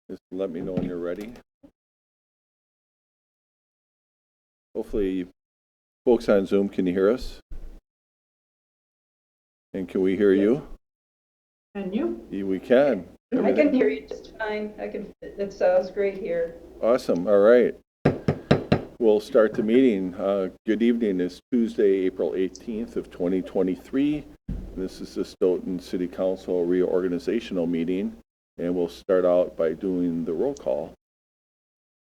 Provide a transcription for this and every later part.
Just let me know when you're ready. Hopefully, folks on Zoom, can you hear us? And can we hear you? Can you? We can. I can hear you just fine. It sounds great here. Awesome. All right. We'll start the meeting. Good evening. It's Tuesday, April 18th of 2023. This is the Stoughton City Council reorganizational meeting, and we'll start out by doing the roll call.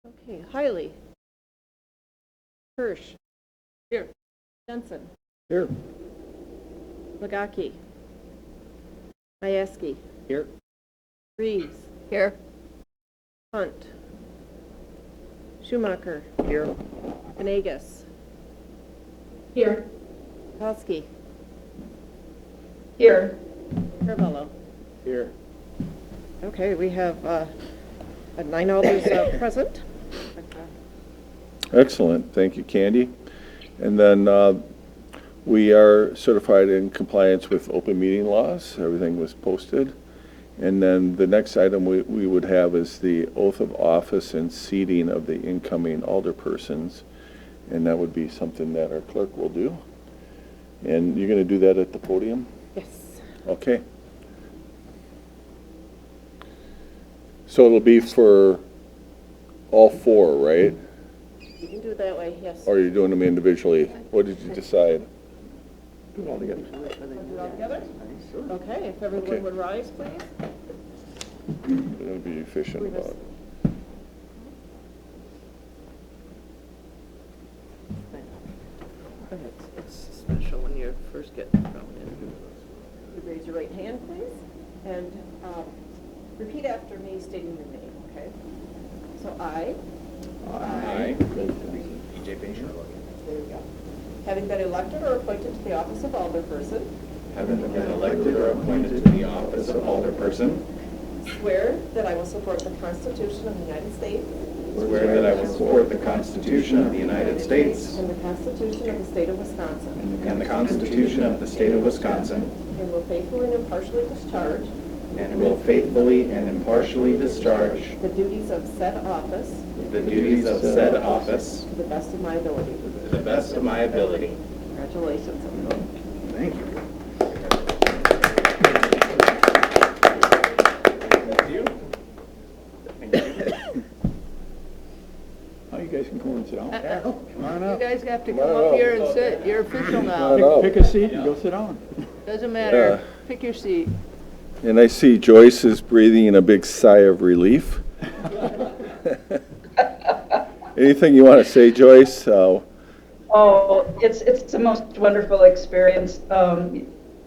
Okay, Hiley. Hirsch. Here. Jensen. Here. Lagaki. Mayeski. Here. Reeves. Here. Hunt. Schumacher. Here. Venegas. Here. Kowski. Here. Carvello. Here. Okay, we have 9 alders present. Excellent. Thank you, Candy. And then we are certified in compliance with open meeting laws. Everything was posted. And then the next item we would have is the oath of office and seating of the incoming alderpersons. And that would be something that our clerk will do. And you're going to do that at the podium? Yes. Okay. So it'll be for all 4, right? You can do it that way, yes. Or are you doing them individually? What did you decide? Do it all together? Okay, if everyone would rise, please. It'll be efficient about it. It's special when you first get thrown in. You raise your right hand, please, and repeat after me, stating your name, okay? So I. E.J. Fisher. There you go. Having been elected or appointed to the office of alderperson, Having been elected or appointed to the office of alderperson, swear that I will support the Constitution of the United States swear that I will support the Constitution of the United States and the Constitution of the State of Wisconsin, and the Constitution of the State of Wisconsin, and will faithfully and impartially discharge and will faithfully and impartially discharge the duties of said office the duties of said office to the best of my ability. to the best of my ability. Congratulations, everyone. Thank you. You guys can come and sit down. Come on up. You guys have to Come come on up up. here and sit. You're official now. Come on up. Pick a seat and go sit down. Doesn't matter. Pick your seat. And I see Joyce is breathing a big sigh of relief. Anything you want to say, Joyce? Oh, it's the most wonderful experience.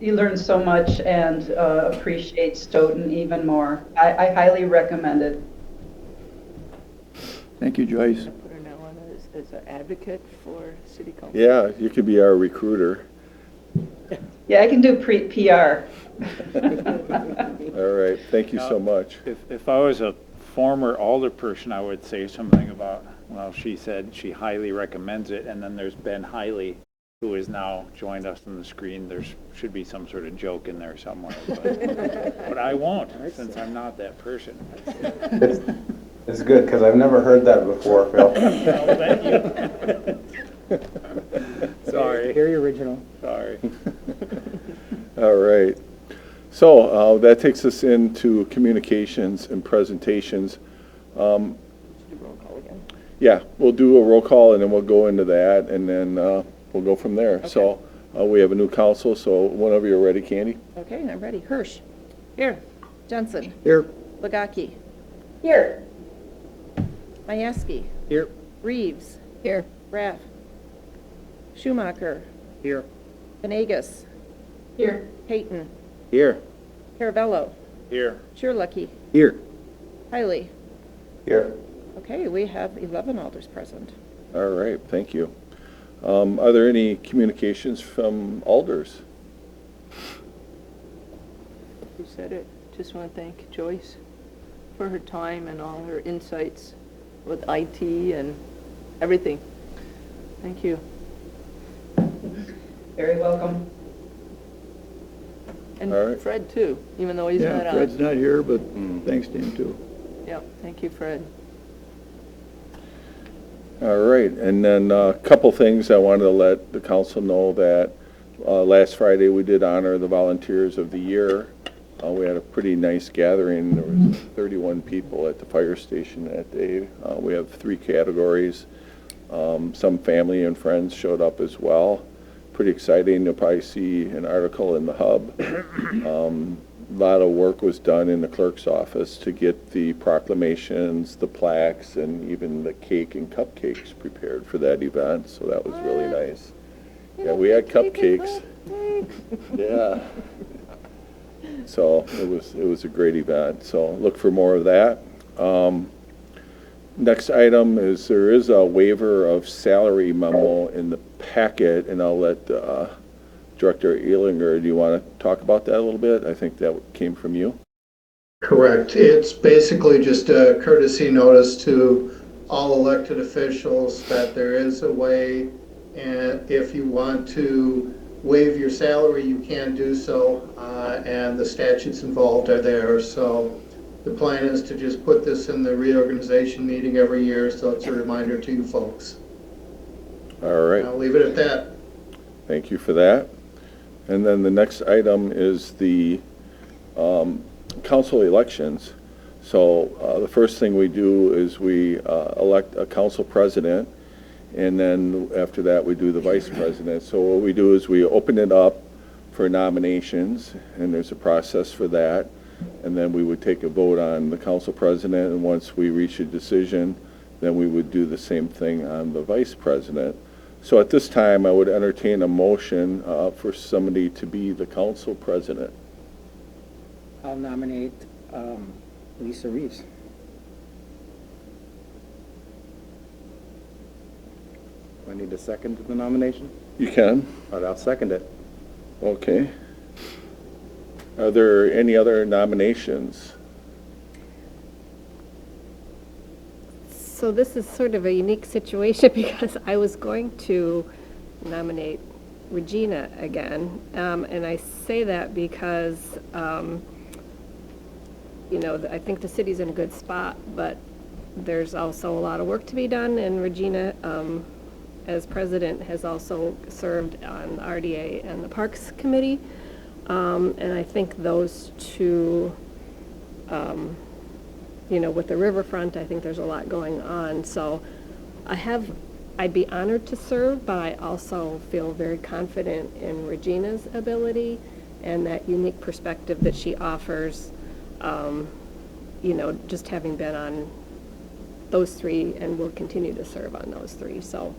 You learn so much and appreciate Stoughton even more. I highly recommend it. Thank you, Joyce. Put her now on as an advocate for city council. Yeah, you could be our recruiter. Yeah, I can do PR. All right, thank you so much. If I was a former alderperson, I would say something about, well, she said she highly recommends it, and then there's Ben Hiley, who has now joined us on the screen. There should be some sort of joke in there somewhere, but I won't, since I'm not that person. It's good, because I've never heard that before, Phil. Oh, thank you. Sorry. Very original. Sorry. All right. So that takes us into communications and presentations. Do roll call again. Yeah, we'll do a roll call and then we'll go into that and then we'll go from there. Okay. So we have a new council, so whenever you're ready, Candy. Okay, I'm ready. Hirsch. Here. Jensen. Here. Lagaki. Here. Mayeski. Here. Reeves. Here. Raff. Schumacher. Here. Venegas. Here. Payton. Here. Carvello. Here. Lucky. Here. Hiley. Here. Okay, we have 11 alders present. All right, thank you. Are there any communications from alders? Who said it? Just want to thank Joyce for her time and all her insights with IT and everything. Thank you. Very welcome. And All right. Fred too, even though he's not Yeah, on. Fred's not here, but thanks to him too. Yep, thank you, Fred. All right, and then a couple things I wanted to let the council know that last Friday we did honor the volunteers of the year. We had a pretty nice gathering. There was 31 people at the fire station that day. We have 3 categories. Some family and friends showed up as well. Pretty exciting. You'll probably see an article in the Hub. A lot of work was done in the clerk's office to get the proclamations, the plaques, and even the cake and cupcakes prepared for that event, so that was really nice. Yeah, we had cupcakes. Yeah. So it was a great event, so look for more of that. Next item is there is a waiver of salary memo in the packet, and I'll let Director Ehlinger, do you want to talk about that a little bit? I think that came from you. Correct. It's basically just a courtesy notice to all elected officials that there is a way, and if you want to waive your salary, you can do so, and the statutes involved are there. So the plan is to just put this in the reorganization meeting every year, so it's a reminder to you folks. All right. I'll leave it at that. Thank you for that. And then the next item is the council elections. So the first thing we do is we elect a council president, and then after that we do the vice president. So what we do is we open it up for nominations, and there's a process for that. And then we would take a vote on the council president, and once we reach a decision, then we would do the same thing on the vice president. So at this time, I would entertain a motion for somebody to be the council president. I'll nominate Lisa Reeves. Do I need a second to the nomination? You can. All right, I'll second it. Okay. Are there any other nominations? So this is sort of a unique situation because I was going to nominate Regina again. And I say that because, you know, I think the city's in a good spot, but there's also a lot of work to be done. And Regina, as president, has also served on the RDA and the Parks Committee. And I think those two, you know, with the riverfront, I think there's a lot going on. So I'd be honored to serve, but I also feel very confident in Regina's ability and that unique perspective that she offers, you know, just having been on those 3 and will continue to serve on those 3. So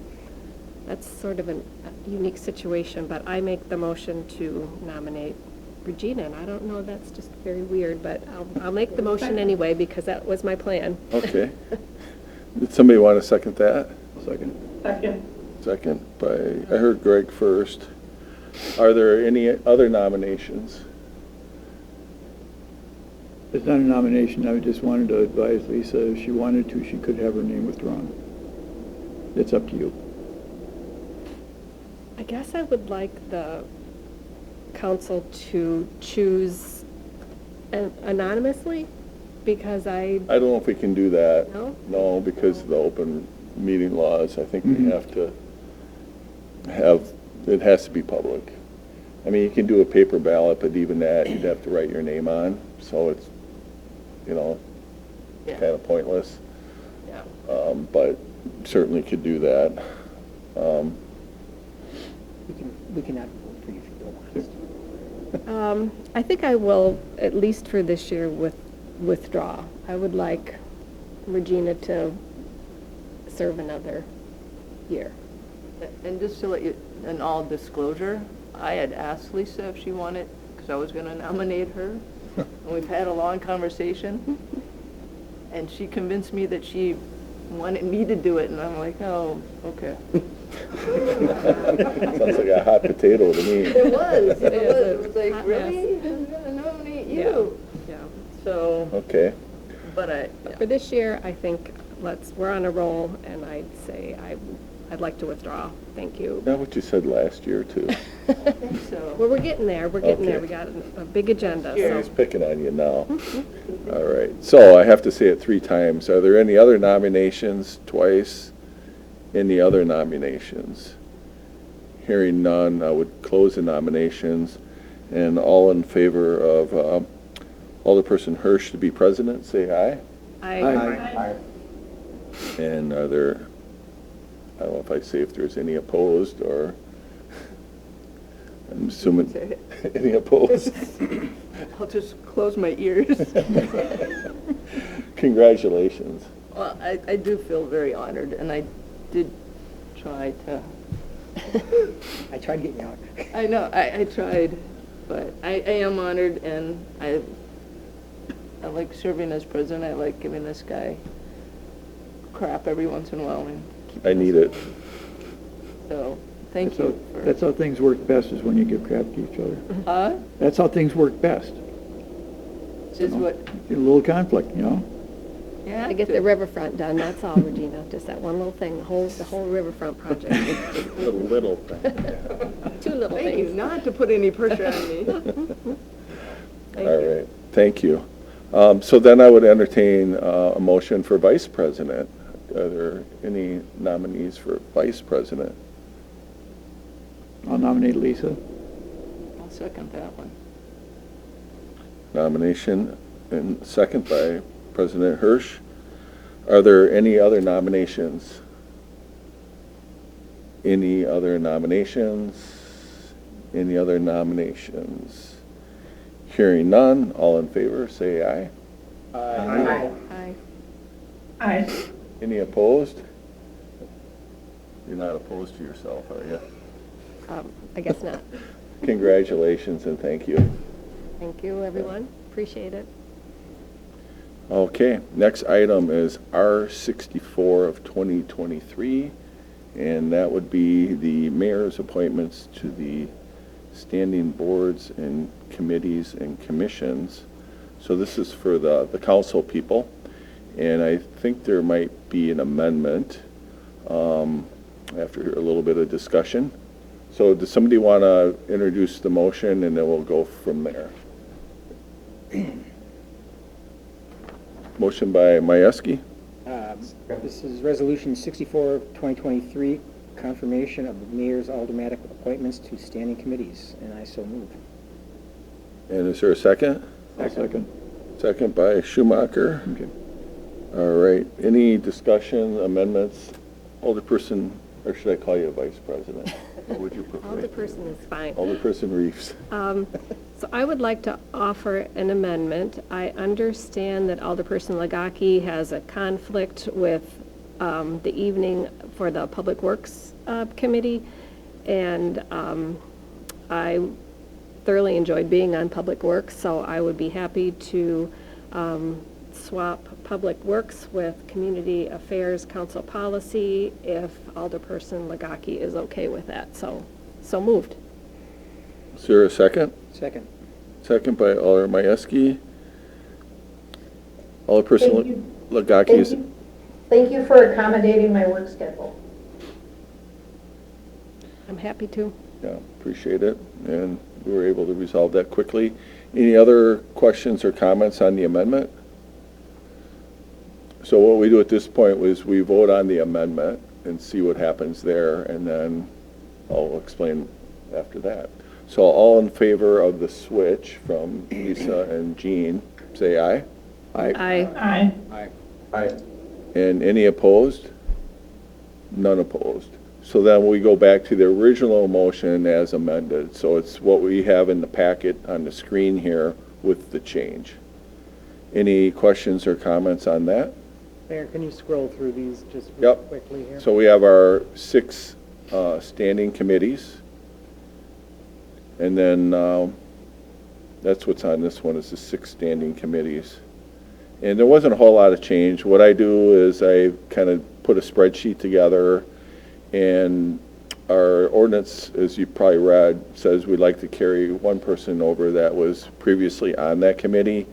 that's sort of a unique situation, but I make the motion to nominate Regina, and I don't know, that's just very weird, but I'll make the motion anyway because that was my plan. Okay. Did somebody want to second that? Second. Second I heard Greg first. Are there any other nominations? It's not a nomination. I just wanted to advise Lisa, if she wanted to, she could have her name withdrawn. It's up to you. I guess I would like the council to choose anonymously because I don't know if we can do that. No? No, because of the open meeting laws. I think we have to it has to be public. I mean, you can do a paper ballot, but even that, you'd have to write your name on, so it's, you know, Yeah. kind of pointless. Yeah. But certainly could do that. We can advocate for you if you don't want us to. I think I will, at least for this year, withdraw. I would like Regina to serve another year. And just to let you, in all disclosure, I had asked Lisa if she wanted, because I was going to nominate her. And we've had a long conversation. And she convinced me that she wanted me to do it, and I'm like, oh, okay. Sounds like a hot potato to me. It was. It is. was like, Hot really? mess. I'm going to nominate you? Yeah. So, Okay. but For this year, I think we're on a roll, and I'd say I'd like to withdraw. Thank you. Not what you said last year, too. So, Well, we're getting there. We're getting there. Okay. We got a big agenda, He's so. picking on you now. All right, so I have to say it 3 times. Are there any other nominations? Twice? Any other nominations? Hearing none, I would close the nominations. And all in favor of Alderperson Hirsch to be president, say aye. I And are there, I don't know if I say if there's any opposed, or I'm assuming, any opposed? I'll just close my ears. Congratulations. Well, I do feel very honored, and I did try to, I tried getting you out. I know, I tried, but I am honored, and I like serving as president. I like giving this guy crap every once in a while. And I need it. So, thank you. That's how things work best, is when you give crap to each other. Huh? That's how things work best. Is what, A little conflict, you know? yeah. to get the riverfront done, that's all, Regina. Just that one little thing, the whole riverfront project. Little thing. 2 little Thank you, things. not to put any pressure on me. Thank All you. right, thank you. So then I would entertain a motion for vice president. Are there any nominees for vice president? I'll nominate Lisa. I'll second that one. Nomination and second by President Hirsch. Are there any other nominations? Any other nominations? Any other nominations? Hearing none, all in favor, say aye. Aye. Any opposed? You're not opposed to yourself, are you? I guess not. Congratulations and thank you. Thank you, everyone. Appreciate it. Okay, next item is R64 of 2023, and that would be the mayor's appointments to the standing boards and committees and commissions. So this is for the council people, and I think there might be an amendment after a little bit of discussion. So does somebody want to introduce the motion, and then we'll go from there? Motion by Majewski. This is Resolution 64 of 2023, confirmation of the mayor's automatic appointments to standing committees, and I so move. And is there a second? Second. Second by Schumacher. Okay. All right. Any discussion, amendments? Alderperson, or should I call you vice president? What would you prefer? Alderperson is fine. Alderperson Reeves. So I would like to offer an amendment. I understand that Alderperson Legaki has a conflict with the evening for the Public Works Committee, and I thoroughly enjoyed being on Public Works, so I would be happy to swap Public Works with Community Affairs Council Policy if Alderperson Legaki is okay with that. So moved. Is there a second? Second. Second by Alder Majewski. Alderperson Legaki is... Thank you for accommodating my work schedule. I'm happy to. Yeah, appreciate it, and we were able to resolve that quickly. Any other questions or comments on the amendment? So what we do at this point is we vote on the amendment and see what happens there, and then I'll explain after that. So all in favor of the switch from Lisa and Jean, say aye. Aye. Aye. And any opposed? None opposed. So then we go back to the original motion as amended. So it's what we have in the packet on the screen here with the change. Any questions or comments on that? Mayor, can you scroll through these just Yep. quickly here? So we have our 6 standing committees. And then that's what's on this one is the 6 standing committees. And there wasn't a whole lot of change. What I do is I kind of put a spreadsheet together, and our ordinance, as you probably read, says we'd like to carry one person over that was previously on that committee,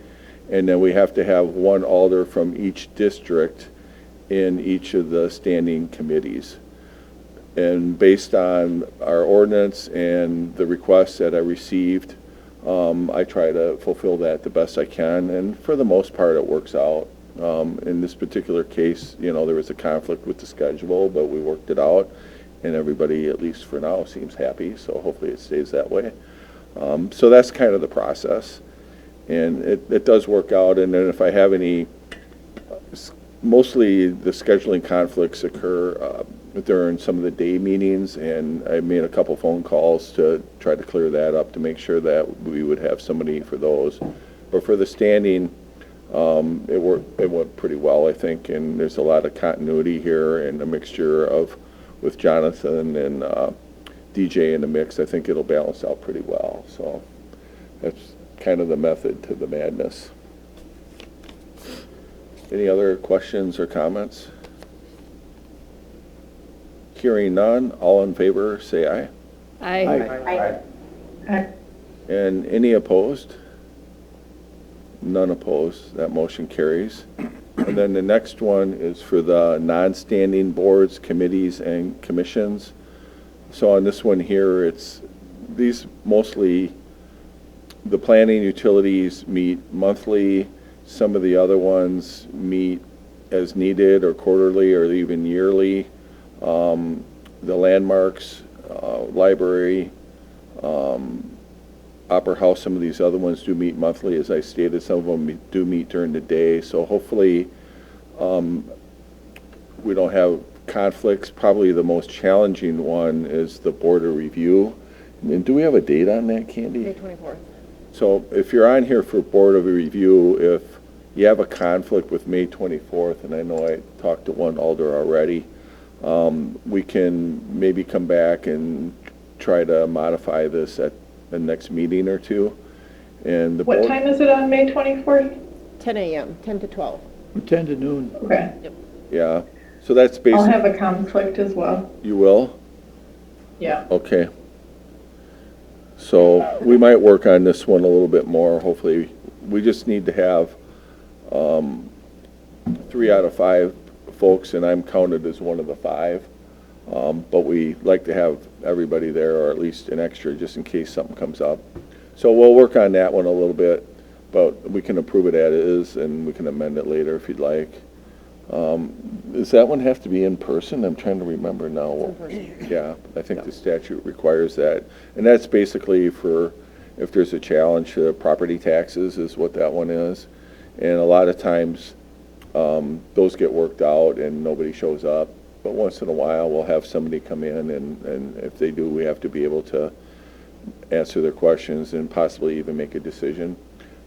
and then we have to have one alder from each district in each of the standing committees. And based on our ordinance and the requests that I received, I try to fulfill that the best I can, and for the most part, it works out. In this particular case, there was a conflict with the schedule, but we worked it out, and everybody, at least for now, seems happy, so hopefully it stays that way. So that's kind of the process, and it does work out, and then if I have any, mostly the scheduling conflicts occur during some of the day meetings, and I made a couple phone calls to try to clear that up to make sure that we would have somebody for those. But for the standing, it went pretty well, I think, and there's a lot of continuity here and a mixture of, with Jonathan and DJ in the mix, I think it'll balance out pretty well. So that's kind of the method to the madness. Any other questions or comments? Hearing none, all in favor, say aye. Aye. And any opposed? None opposed. That motion carries. And then the next one is for the non-standing boards, committees, and commissions. So on this one here, these mostly, the planning utilities meet monthly. Some of the other ones meet as needed or quarterly or even yearly. The landmarks, library, Opera House, some of these other ones do meet monthly, as I stated. Some of them do meet during the day. So hopefully we don't have conflicts. Probably the most challenging one is the board of review. And do we have a date on that, Candy? May 24th. So if you're on here for board of review, if you have a conflict with May 24th, and I know I talked to one alder already, we can maybe come back and try to modify this at the next meeting or two. And the What board, time is it on May 24th? 10 a.m., 10 to 12. From 10 to noon. Okay. yeah. So that's I'll basically, have a conflict as well. you will? Yeah. Okay. So we might work on this one a little bit more. Hopefully, we just need to have 3 out of 5 folks, and I'm counted as one of the 5. But we like to have everybody there, or at least an extra, just in case something comes up. So we'll work on that one a little bit, but we can approve it as is, and we can amend it later if you'd like. Does that one have to be in person? I'm trying to remember now. It's in person. Yeah, I think the statute requires that. And that's basically for if there's a challenge to property taxes is what that one is. And a lot of times those get worked out and nobody shows up. But once in a while, we'll have somebody come in, and if they do, we have to be able to answer their questions and possibly even make a decision.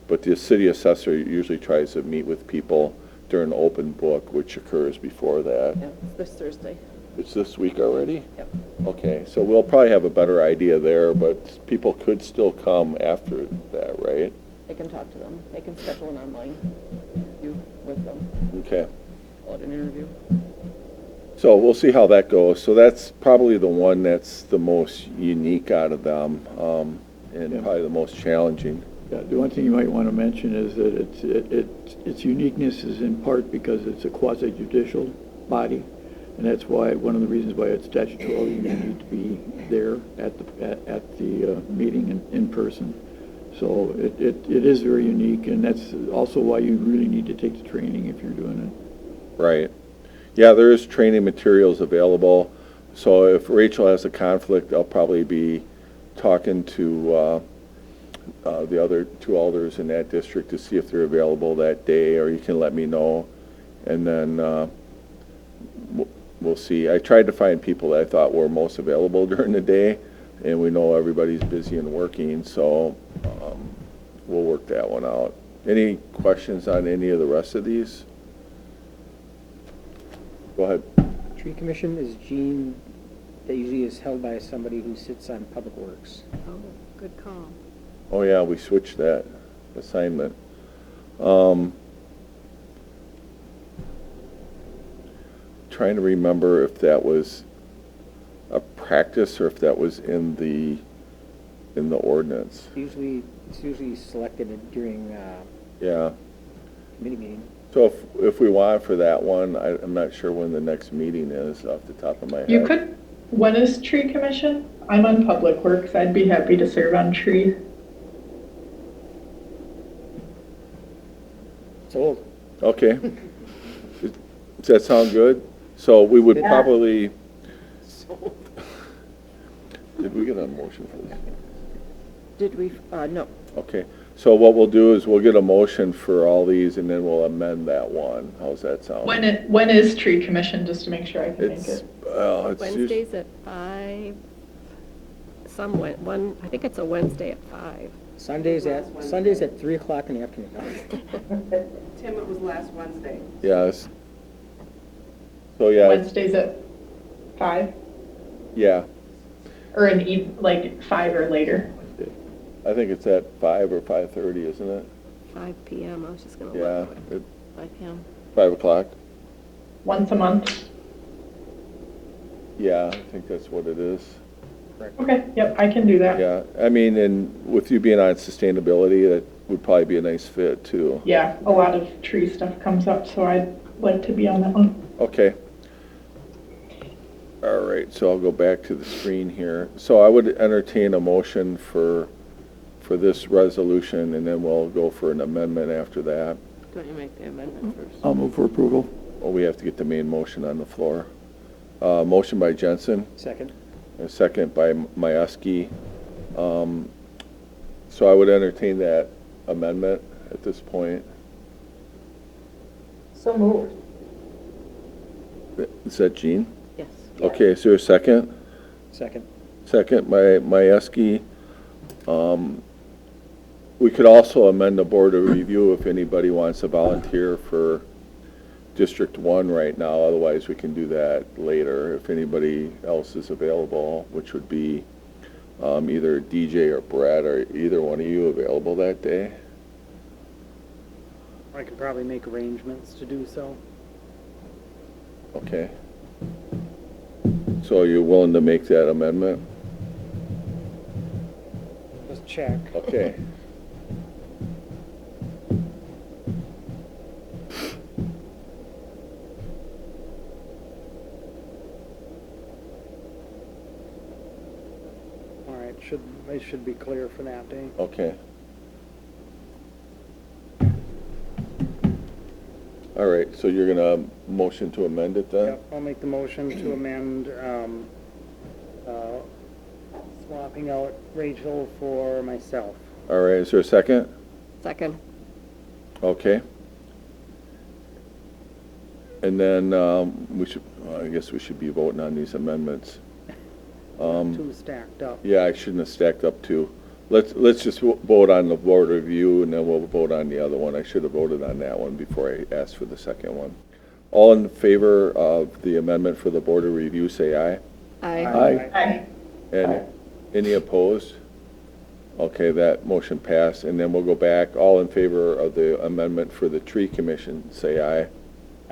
But the city assessor usually tries to meet with people during open book, which occurs before that. Yeah, it's this Thursday. It's this week already? Yep. Okay, so we'll probably have a better idea there, but people could still come after that, right? They can talk to them. They can schedule an online interview with them. Okay. Call it an interview. So we'll see how that goes. So that's probably the one that's the most unique out of them, and probably the most challenging. Yeah, the one thing you might want to mention is that its uniqueness is in part because it's a quasi-judicial body, and that's why, one of the reasons why it's statutorily you need to be there at the meeting in person. So it is very unique, and that's also why you really need to take the training if you're doing it. Right. Yeah, there is training materials available. So if Rachel has a conflict, I'll probably be talking to the other 2 alders in that district to see if they're available that day, or you can let me know, and then we'll see. I tried to find people that I thought were most available during the day, and we know everybody's busy and working, so we'll work that one out. Any questions on any of the rest of these? Go ahead. Tree Commission is Gene, that usually is held by somebody who sits on Public Works. Oh, good call. Oh, yeah, we switched that assignment. Trying to remember if that was a practice or if that was in the ordinance. It's usually selected during Yeah. committee meeting. So if we want for that one, I'm not sure when the next meeting is off the top of my head. You could When is tree commission? I'm on public works. I'd be happy to serve on tree. Sold. Okay. Does that sound good? So we would Yeah. probably, did we get a motion for this? Did we, no. Okay, so what we'll do is we'll get a motion for all these and then we'll amend that one. How's that sound? When is tree commission, just to make sure I can make It's, it? it's Wednesdays at 5, I think it's a Wednesday at 5. Sundays at 3 o'clock in the afternoon. Tim, it was last Wednesday. yes. So, yeah, Wednesdays at 5? yeah, Or like 5 or later? I think it's at 5 or 5:30, isn't it? 5 PM, I was just gonna Yeah, look. at 5 p.m. 5 o'clock. Once a month? Yeah, I think that's what it is. Okay, yep, I can do that. Yeah, I mean, and with you being on sustainability, that would probably be a nice fit too. Yeah, a lot of tree stuff comes up, so I'd like to be on that one. Okay. All right, so I'll go back to the screen here. So I would entertain a motion for this resolution, and then we'll go for an amendment after that. Don't you make the amendment first? I'll move for approval. Well, we have to get the main motion on the floor. Motion by Jensen, Second. a second by Majewski. So I would entertain that amendment at this point. So moved. Is that Jean? Yes. Okay, is there a second? Second. Second by Majewski. We could also amend the board of review if anybody wants to volunteer for District 1 right now. Otherwise, we can do that later if anybody else is available, which would be either DJ or Brad. Are either one of you available that day? I could probably make arrangements to do so. Okay. So are you willing to make that amendment? Just check. Okay. All right, they should be clear for that day. Okay. All right, so you're gonna motion to amend it then? Yep, I'll make the motion to amend, swapping out Rachel for myself. All right, is there a second? Second. Okay. And then I guess we should be voting on these amendments. Two stacked up. Yeah, I shouldn't have stacked up two. Let's just vote on the board review, and then we'll vote on the other one. I should have voted on that one before I asked for the second one. All in favor of the amendment for the board of review, say aye. Aye. Aye. And any opposed? Okay, that motion passed. And then we'll go back. All in favor of the amendment for the tree commission, say aye.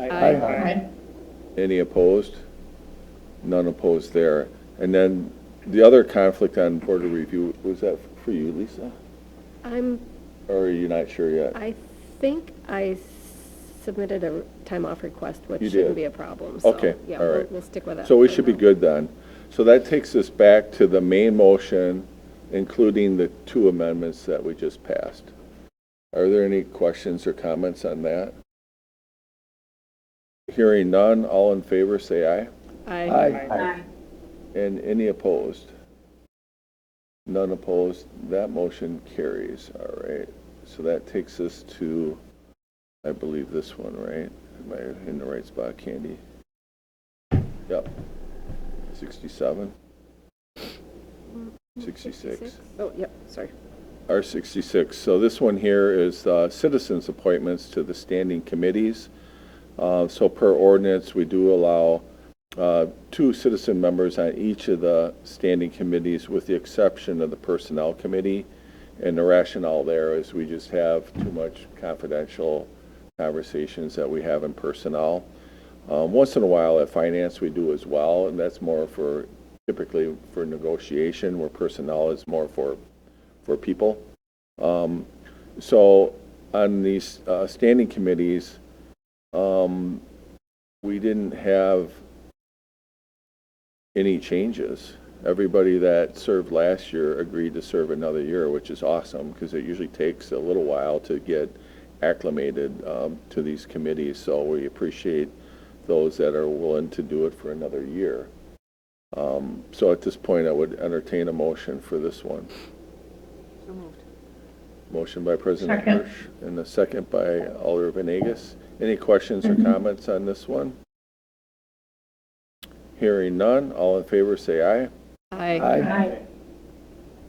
Aye. Aye. Any opposed? None opposed there. And then the other conflict on board of review, was that for you, Lisa? Or are you not sure yet? I think I submitted a time off request, which You shouldn't did. be a problem. So, Okay, yeah, all right. we'll stick with that. So we for should be now. good then. So that takes us back to the main motion, including the two amendments that we just passed. Are there any questions or comments on that? Hearing none, all in favor, say aye. Aye. Aye. And any opposed? None opposed. That motion carries. All right. So that takes us to, I believe, this one, right? Am I in the right spot, Candy? Yep. 67? 66. Oh, yep, sorry. R66. So this one here is citizens' appointments to the standing committees. So per ordinance, we do allow 2 citizen members on each of the standing committees, with the exception of the Personnel Committee. And the rationale there is we just have too much confidential conversations that we have in personnel. Once in a while at Finance we do as well, and that's more for, typically for negotiation, where personnel is more for people. So on these standing committees, we didn't have any changes. Everybody that served last year agreed to serve another year, which is awesome because it usually takes a little while to get acclimated to these committees. So we appreciate those that are willing to do it for another year. So at this point, I would entertain a motion for this one. So moved. Motion by President Second. Hirsch and a second by Alder Venegas. Any questions or comments on this one? Hearing none, all in favor say aye. Aye. Aye.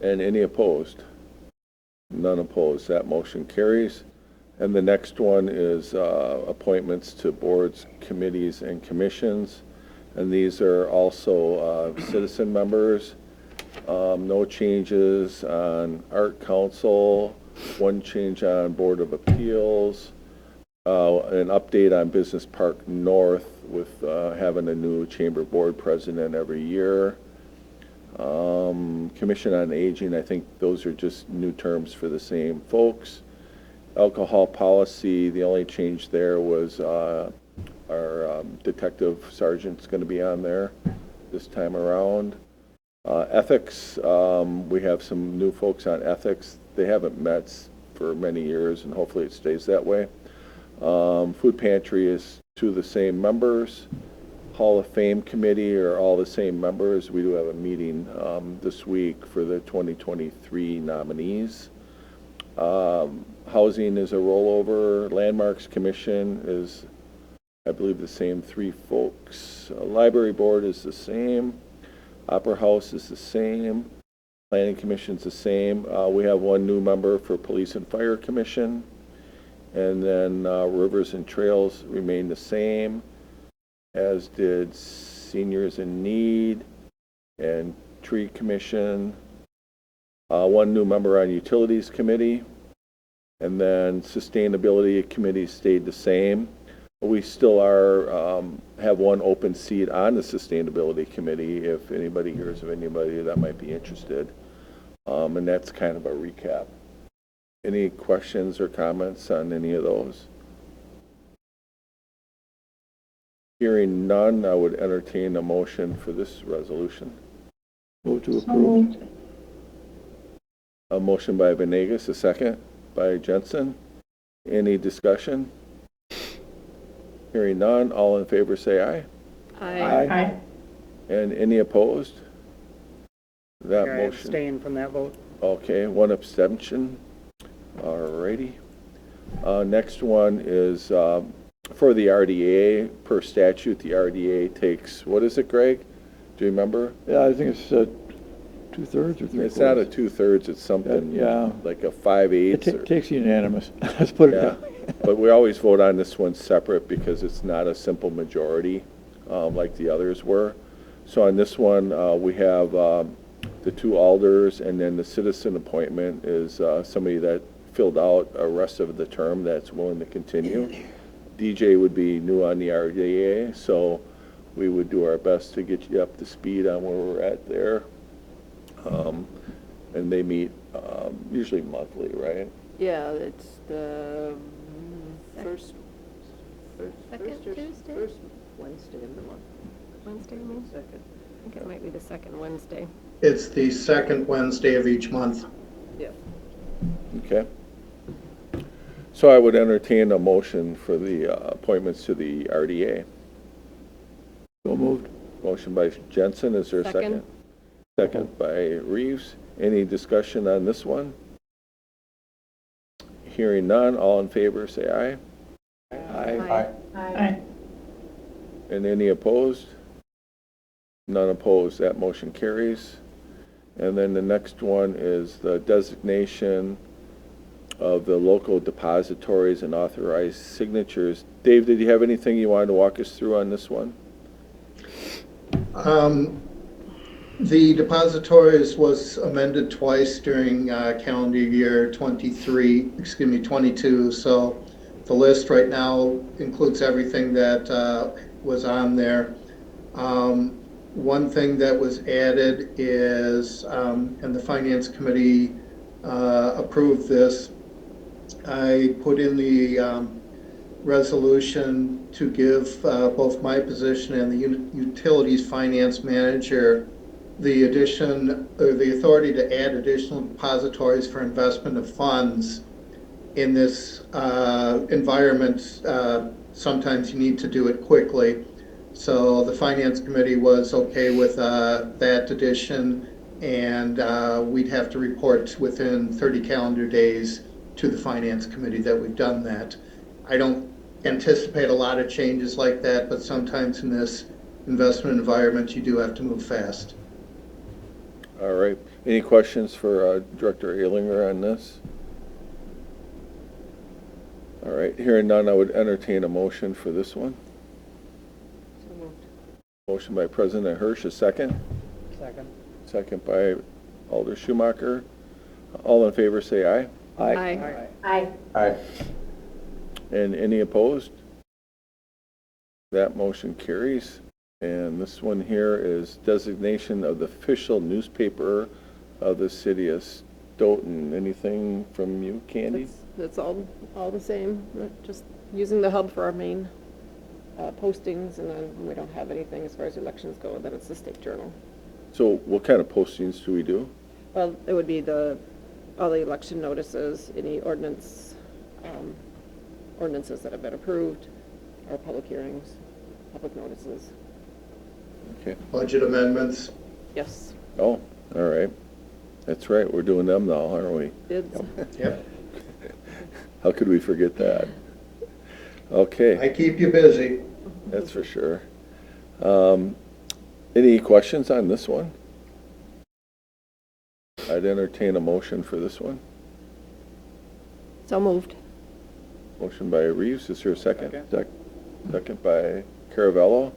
And any opposed? None opposed. That motion carries. And the next one is appointments to boards, committees, and commissions. And these are also citizen members. No changes on Art Council, one change on Board of Appeals, an update on Business Park North with having a new chamber board president every year. Commission on Aging, I think those are just new terms for the same folks. Alcohol policy, the only change there was our detective sergeant's going to be on there this time around. Ethics, we have some new folks on ethics. They haven't met for many years, and hopefully it stays that way. Food pantry is two of the same members. Hall of Fame committee are all the same members. We do have a meeting this week for the 2023 nominees. Housing is a rollover. Landmarks Commission is, I believe, the same three folks. Library Board is the same. Opera House is the same. Planning Commission's the same. We have one new member for Police and Fire Commission. And then Rivers and Trails remain the same, as did Seniors in Need and Tree Commission. One new member on Utilities Committee. And then Sustainability Committee stayed the same. We still have one open seat on the Sustainability Committee if anybody hears of anybody that might be interested. And that's kind of a recap. Any questions or comments on any of those? Hearing none, I would entertain a motion for this resolution. Move to So approve. moved. A motion by Venegas, a second by Jensen. Any discussion? Hearing none, all in favor say aye. Aye. Aye. And any opposed? That I motion. abstain from that vote. Okay, one abstention. All righty. Next one is for the RDA. Per statute, the RDA takes, what is it, Greg? Do you remember? Yeah, I think it's 2/3 or 3/4. It's not a 2/3, it's something Yeah. like a 5/8. It takes unanimous. Let's put it Yeah, that way. but we always vote on this one separate because it's not a simple majority like the others were. So on this one, we have the two alders, and then the citizen appointment is somebody that filled out a rest of the term that's willing to continue. DJ would be new on the RDA, so we would do our best to get you up to speed on where we're at there. And they meet usually monthly, right? Yeah, it's the first Second Tuesday? First Wednesday of the month. Wednesday, I mean? Second. I think it might be the second Wednesday. It's the second Wednesday of each month. Yeah. Okay. So I would entertain a motion for the appointments to the RDA. So moved. Motion by Jensen, is there a second? Second. Second by Reeves. Any discussion on this one? Hearing none, all in favor say aye. Aye. Aye. And any opposed? None opposed, that motion carries. And then the next one is the designation of the local depositories and authorized signatures. Dave, did you have anything you wanted to walk us through on this one? The depositories was amended twice during calendar year 22. So the list right now includes everything that was on there. One thing that was added is, and the Finance Committee approved this, I put in the resolution to give both my position and the utilities finance manager the addition, or the authority to add additional depositories for investment of funds. In this environment, sometimes you need to do it quickly. So the Finance Committee was okay with that addition, and we'd have to report within 30 calendar days to the Finance Committee that we've done that. I don't anticipate a lot of changes like that, but sometimes in this investment environment, you do have to move fast. All right. Any questions for Director Alinger on this? All right. Hearing none, I would entertain a motion for this one. So moved. Motion by President Hirsch, a second. Second. Second by Alder Schumacher. All in favor, say aye. Aye. Aye. Aye. And any opposed? That motion carries. And this one here is designation of the official newspaper of the city of Stoughton. Anything from you, Candy? That's all the same, just using the hub for our main postings, and then when we don't have anything as far as elections go, then it's the State Journal. So what kind of postings do we do? Well, it would be all the election notices, any ordinances that have been approved, or public hearings, public notices. Okay. Budget amendments. Yes. Oh, all right. That's right. We're doing them now, aren't we? Bids. Yep. How could we forget that? Okay. I keep you busy. That's for sure. Any questions on this one? I'd entertain a motion for this one. So moved. Motion by Reeves, is there a second? Second. Second by Caravello.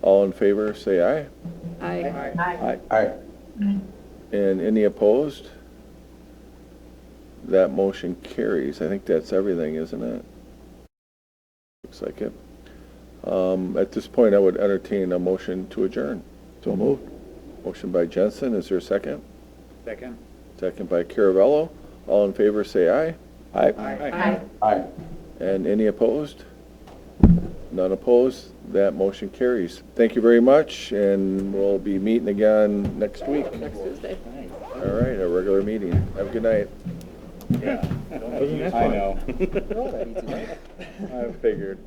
All in favor, say aye. Aye. Aye. Aye. And any opposed? That motion carries. I think that's everything, isn't it? Looks like it. At this point, I would entertain a motion to adjourn. So moved. Motion by Jensen, is there a second? Second. Second by Caravello. All in favor, say aye. Aye. Aye. Aye. And any opposed? None opposed? That motion carries. Thank you very much, and we'll be meeting again next week. Next Tuesday. All right, a regular meeting. Have a good night. Wasn't that I fun? know. I figured.